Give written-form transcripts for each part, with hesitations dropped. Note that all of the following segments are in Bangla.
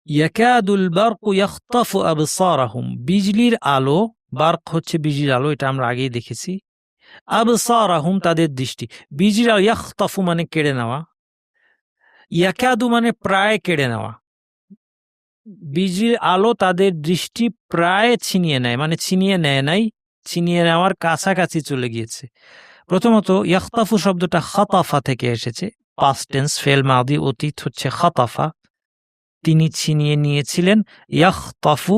ইয়াকাদুল বারকু ইয়াখতাফু আবসারাহুম, বিজলির আলো, বার্ক হচ্ছে বিজলির আলো, এটা আমরা আগেই দেখেছি। আবসারাহুম তাদের দৃষ্টি, বিজলির আলো, ইয়াখতাফু মানে কেড়ে নেওয়া, ইয়াকাদু মানে প্রায় কেড়ে নেওয়া, বিজলির আলো তাদের দৃষ্টি প্রায় ছিনিয়ে নেয়, মানে ছিনিয়ে নেয় নাই, ছিনিয়ে নেওয়ার কাছাকাছি চলে গিয়েছে। প্রথমত ইয়াখতাফু শব্দটা খাতাফা থেকে এসেছে, পাস্ট টেন্স, ফেল মাদি অতীত হচ্ছে খাতাফা, তিনি ছিনিয়ে নিয়েছিলেন। ইয়াখতাফু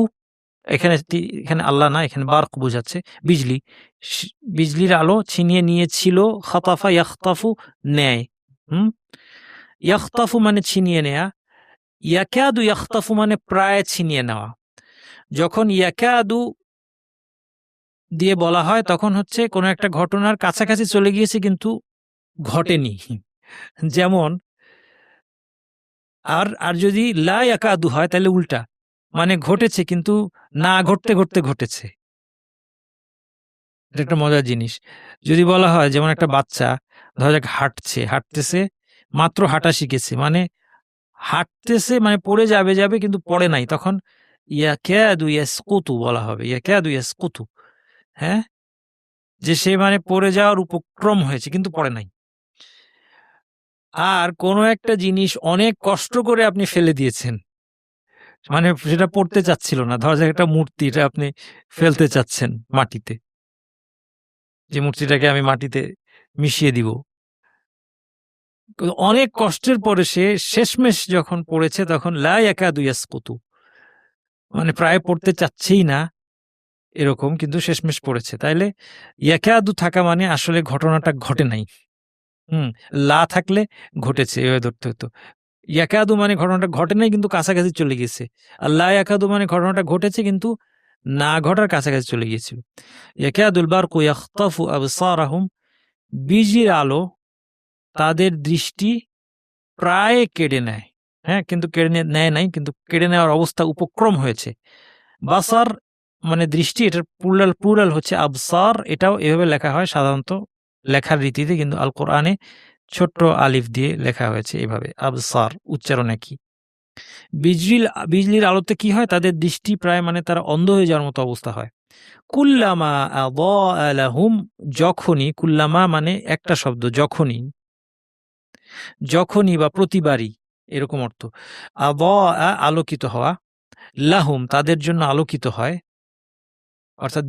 এখানে আল্লাহ না, এখানে বার্ক বোঝাচ্ছে বিজলি, বিজলির আলো ছিনিয়ে নিয়েছিল, খাতাফা ইয়াখতাফু নেয়। ইয়াখতাফু মানে ছিনিয়ে নেয়া, ইয়াকাদু ইয়াখতাফু মানে প্রায় ছিনিয়ে নেওয়া। যখন ইয়াকাদু দিয়ে বলা হয় তখন হচ্ছে কোনো একটা ঘটনার কাছাকাছি চলে গিয়েছে কিন্তু ঘটেনি, যেমন আর যদি লা ইয়াকাদু হয় তাহলে উল্টা, মানে ঘটেছে কিন্তু না ঘটতে ঘটতে ঘটেছে। এটা একটা মজার জিনিস। যদি বলা হয় যেমন একটা বাচ্চা ধরা যাক হাঁটতেছে, মাত্র হাঁটা শিখেছে, মানে হাঁটতেছে মানে পড়ে যাবে কিন্তু পড়ে নাই, তখন ইয়াকাদু ইয়াসকুতু বলা হবে, ইয়াকাদু ইয়াসকুতু, হ্যাঁ, যে সে মানে পড়ে যাওয়ার উপক্রম হয়েছে কিন্তু পড়ে নাই। আর কোনো একটা জিনিস অনেক কষ্ট করে আপনি ফেলে দিয়েছেন, মানে সেটা পড়তে চাচ্ছিল না, ধরা যাক একটা মূর্তি, এটা আপনি ফেলতে চাচ্ছেন মাটিতে, যে মূর্তিটাকে আমি মাটিতে মিশিয়ে দিব, অনেক কষ্টের পরে সে শেষমেশ যখন পড়েছে তখন লা ইয়াকাদু ইয়াসকুতু, মানে প্রায় পড়তে চাচ্ছেই না এরকম, কিন্তু শেষমেশ পড়েছে। তাইলে ইয়াকাদু থাকা মানে আসলে ঘটনাটা ঘটে নাই, লা থাকলে ঘটেছে, এভাবে ধরতে হতো। ইয়াকাদু মানে ঘটনাটা ঘটে নাই কিন্তু কাছাকাছি চলে গেছে, আর লা ইয়াকাদু মানে ঘটনাটা ঘটেছে কিন্তু না ঘটার কাছাকাছি চলে গিয়েছিল। ইয়াকাদুল বারকু ইয়াখতাফু আবসারাহুম, বিজলির আলো তাদের দৃষ্টি প্রায় কেড়ে নেয়, হ্যাঁ, কিন্তু কেড়ে নেয় নাই, কিন্তু কেড়ে নেওয়ার অবস্থা উপক্রম হয়েছে। বাসার মানে দৃষ্টি, এটার প্লুরাল হচ্ছে আবসার, এটাও এভাবে লেখা হয় সাধারণত লেখার রীতিতে, কিন্তু আল কোরআনে ছোট্ট আলিফ দিয়ে লেখা হয়েছে এভাবে, আবসার, উচ্চারণ একই। বিজলির আলোতে কি হয়, তাদের দৃষ্টি প্রায় মানে তারা অন্ধ হয়ে যাওয়ার মতো অবস্থা হয়। কুল্লামা আদাআ লাহুম, যখনই, কুল্লামা মানে একটা শব্দ, যখনই বা প্রতিবারই এরকম অর্থ। আদাআ আলোকিত হওয়া, লাহুম তাদের জন্য আলোকিত হয়, অর্থাৎ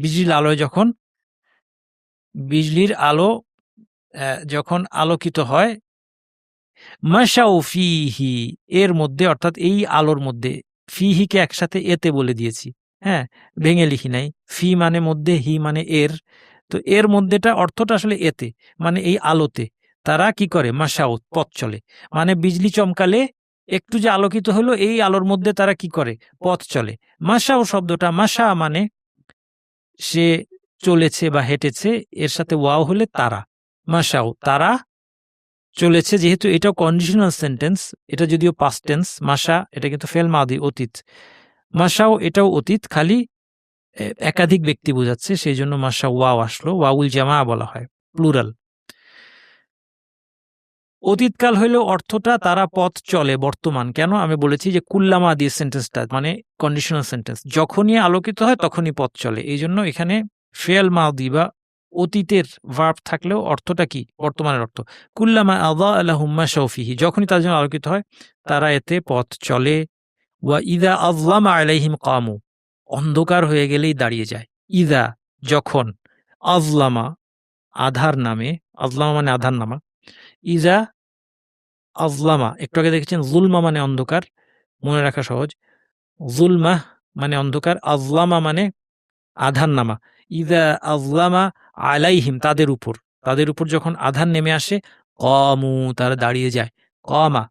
বিজলির আলো যখন আলোকিত হয়, মাশাউ ফিহি এর মধ্যে, অর্থাৎ এই আলোর মধ্যে, ফিহিকে একসাথে এতে বলে দিয়েছি, হ্যাঁ, ভেঙে লিখি নাই, ফি মানে মধ্যে, হি মানে এর, তো এর মধ্যেটা অর্থটা আসলে এতে, মানে এই আলোতে তারা কি করে, মাশাউ পথ চলে, মানে বিজলি চমকালে একটু যে আলোকিত হলো, এই আলোর মধ্যে তারা কি করে, পথ চলে। মাশাউ শব্দটা, মাশা মানে সে চলেছে বা হেঁটেছে, এর সাথে ওয়াও হলে তারা, মাশাউ তারা চলেছে, যেহেতু এটাও কন্ডিশনাল সেন্টেন্স, এটা যদিও পাস্ট টেন্স, মাশা এটা কিন্তু ফেল মাদি অতীত, মাশাও এটাও অতীত, খালি একাধিক ব্যক্তি বোঝাচ্ছে, সেই জন্য মাশা ওয়াও আসলো, ওয়াউল জামা বলা হয়, প্লুরাল। অতীতকাল হইলেও অর্থটা তারা পথ চলে, বর্তমান। কেন আমি বলেছি যে কুল্লামা দিয়ে সেন্টেন্সটা মানে কন্ডিশনাল সেন্টেন্স, যখনই আলোকিত হয় তখনই পথ চলে, এই জন্য এখানে ফেল মাদি বা অতীতের ভার্ব থাকলেও অর্থটা কি, বর্তমানের অর্থ। কুল্লামা আদাআ লাহুম মাশাউ ফিহি, যখনই তার জন্য আলোকিত হয় তারা এতে পথ চলে। ওয়া ইযা আযলামা আলাইহিম কামু, অন্ধকার হয়ে গেলেই দাঁড়িয়ে যায়। ইযা যখন, আযলামা আধার নামে, আযলামা মানে আধার নামা, ইযা আযলামা একটু আগে দেখেছেন যুলমা মানে অন্ধকার, মনে রাখা সহজ, যুলমাহ মানে অন্ধকার, আযলামা মানে আধার নামা। ইযা আযলামা আলাইহিম তাদের উপর যখন আধার নেমে আসে, কামু তারা দাঁড়িয়ে যায়। কামা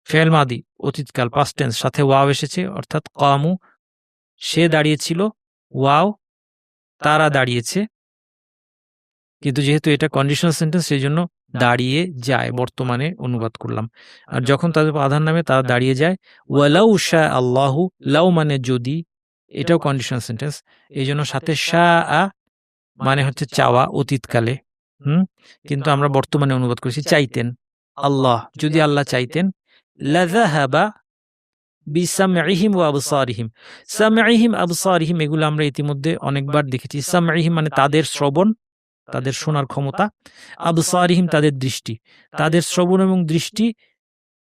ফেল মাদি অতীতকাল পাস্ট টেন্স, সাথে ওয়াও এসেছে, অর্থাৎ কামু সে দাঁড়িয়েছিল, ওয়াও তারা দাঁড়িয়েছে, কিন্তু যেহেতু এটা কন্ডিশনাল সেন্টেন্স সেই জন্য দাঁড়িয়ে যায়, বর্তমানে অনুবাদ করলাম। আর যখন তাদের আধার নামে তারা দাঁড়িয়ে যায়। ওয়ালাউ শা আল্লাহু, লাউ মানে যদি, এটাও কন্ডিশনাল সেন্টেন্স, এই জন্য সাথে শা আ মানে হচ্ছে চাওয়া অতীতকালে, কিন্তু আমরা বর্তমানে অনুবাদ করেছি চাইতেন, আল্লাহ যদি আল্লাহ চাইতেন, লাযাহাবা বিসামইহিম ওয়া আবসারিহিম। সামইহিম আবসারিহিম এগুলো আমরা ইতিমধ্যে অনেকবার দেখেছি। সামইহিম মানে তাদের শ্রবণ, তাদের শোনার ক্ষমতা, আবসারিহিম তাদের দৃষ্টি, তাদের শ্রবণ এবং দৃষ্টি,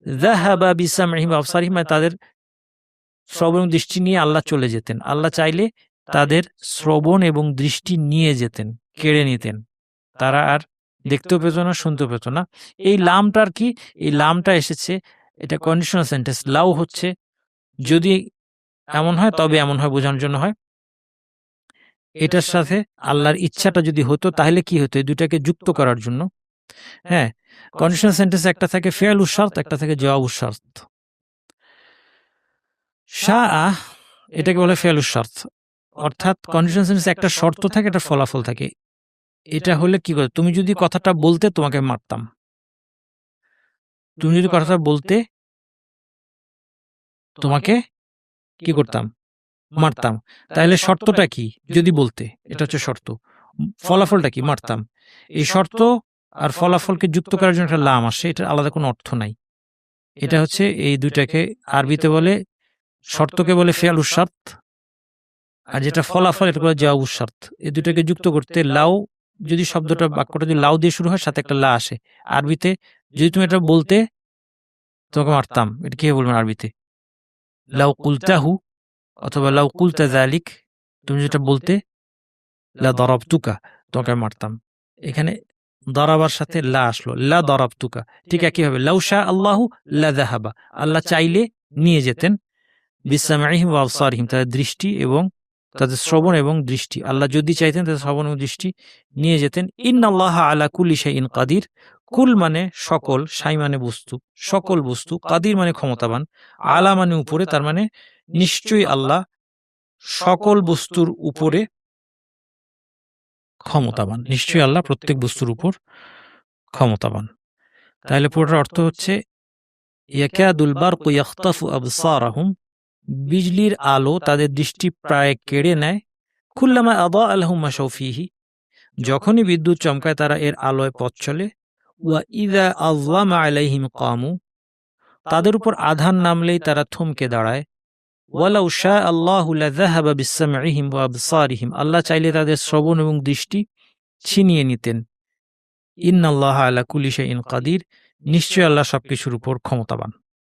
যাহাবা বিসামইহিম ওয়া আবসারিহিম মানে তাদের শ্রবণ এবং দৃষ্টি নিয়ে আল্লাহ চলে যেতেন। আল্লাহ চাইলে তাদের শ্রবণ এবং দৃষ্টি নিয়ে যেতেন, কেড়ে নিতেন, তারা আর দেখতেও পেত না, শুনতেও পেত না। এই লামটার কি, এই লামটা এসেছে, এটা কন্ডিশনাল সেন্টেন্স। লাউ হচ্ছে যদি এমন হয় তবে এমন হয় বোঝানোর জন্য হয়। এটার সাথে আল্লাহর ইচ্ছাটা যদি হতো তাহলে কি হতো, এই দুটাকে যুক্ত করার জন্য। হ্যাঁ, কন্ডিশনাল সেন্টেন্স একটা থাকে ফিআলু শারত, একটা থাকে জওয়াবু শারত। শাআ এটাকে বলে ফিআলু শারত, অর্থাৎ কন্ডিশনাল সেন্টেন্সে একটা শর্ত থাকে, একটা ফলাফল থাকে। এটা হলে কি করে, তুমি যদি কথাটা বলতে তোমাকে মারতাম, তুমি যদি কথাটা বলতে তোমাকে কি করতাম, মারতাম। তাহলে শর্তটা কি, যদি বলতে, এটা হচ্ছে শর্ত। ফলাফলটা কি, মারতাম। এই শর্ত আর ফলাফলকে যুক্ত করার জন্য একটা লাম আসে, এটার আলাদা কোনো অর্থ নাই। এটা হচ্ছে এই দুইটাকে আরবিতে বলে, শর্তকে বলে ফিআলু শারত, আর যেটা ফলাফল এটা বলে জওয়াবু শারত। এই দুটাকে যুক্ত করতে লাউ, যদি শব্দটা বাক্যটা যদি লাউ দিয়ে শুরু হয় সাথে একটা লা আসে, আরবিতে যদি তুমি এটা বলতে তোমাকে মারতাম, এটা কি বলবেন আরবিতে, লাউ কুলতাহু অথবা লাউ কুলতা যালিক, তুমি যেটা বলতে, লা দরাবতুকা তোমাকে মারতাম। এখানে দরাবার সাথে লা আসলো, লা দরাবতুকা। ঠিক একইভাবে লাউ শা আল্লাহু লা যাহাবা, আল্লাহ চাইলে নিয়ে যেতেন, বিসামইহিম ওয়া আবসারিহিম তাদের দৃষ্টি এবং তাদের শ্রবণ এবং দৃষ্টি, আল্লাহ যদি চাইতেন তাদের শ্রবণ এবং দৃষ্টি নিয়ে যেতেন। ইন্নাল্লাহা আলা কুল্লি শাইইন কাদির, কুল মানে সকল, শাই মানে বস্তু, সকল বস্তু, কাদির মানে ক্ষমতাবান, আলা মানে উপরে, তার মানে নিশ্চয়ই আল্লাহ সকল বস্তুর উপরে ক্ষমতাবান, নিশ্চয়ই আল্লাহ প্রত্যেক বস্তুর উপর ক্ষমতাবান। তাহলে পুরোটার অর্থ হচ্ছে ইয়াকাদুল বারকু ইয়াখতাফু আবসারাহুম, বিজলির আলো তাদের দৃষ্টি প্রায় কেড়ে নেয়, কুল্লামা আদাআ লাহুম মাশাউ ফীহি, যখনই বিদ্যুৎ চমকায় তারা এর আলোয় পথ চলে, ওয়া ইযা আযলামা আলাইহিম কামু, তাদের উপর আধার নামলেই তারা থমকে দাঁড়ায়, ওয়ালাউ শা আল্লাহু লাযাহাবা বিসামইহিম ওয়া আবসারিহিম, আল্লাহ চাইলে তাদের শ্রবণ এবং দৃষ্টি ছিনিয়ে নিতেন। ইন্নাল্লাহা আলা কুল্লি শাইইন কাদির, নিশ্চয়ই আল্লাহ সবকিছুর উপর ক্ষমতাবান।